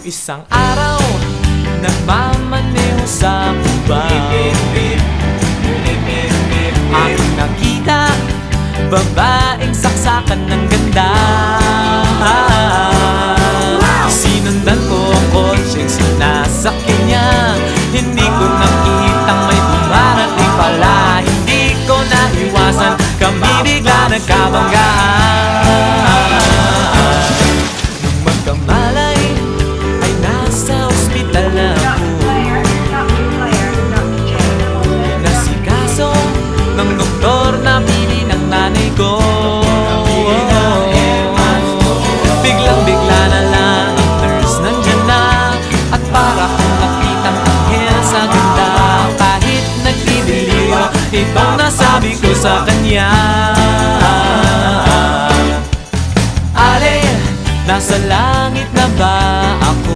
Isang araw, nagmamaneho sa Cuba, aking nakita, babaeng saksakan ng ganda. Sinundan ko ang kotse, sinasakyan niya. Hindi ko nakitang may dumarating pala. Hindi ko naiwasan, kami bigla nagkabanggaan. Nung magkamalay, ay nasa ospital na ako. Nasikaso ng doktor na pili ng nanay ko. Biglang-bigla na lang ang nurse nandyan na, at para kong nakitang anghel sa ganda. Kahit nagdidiliyo, itong nasabi ko sa kanya.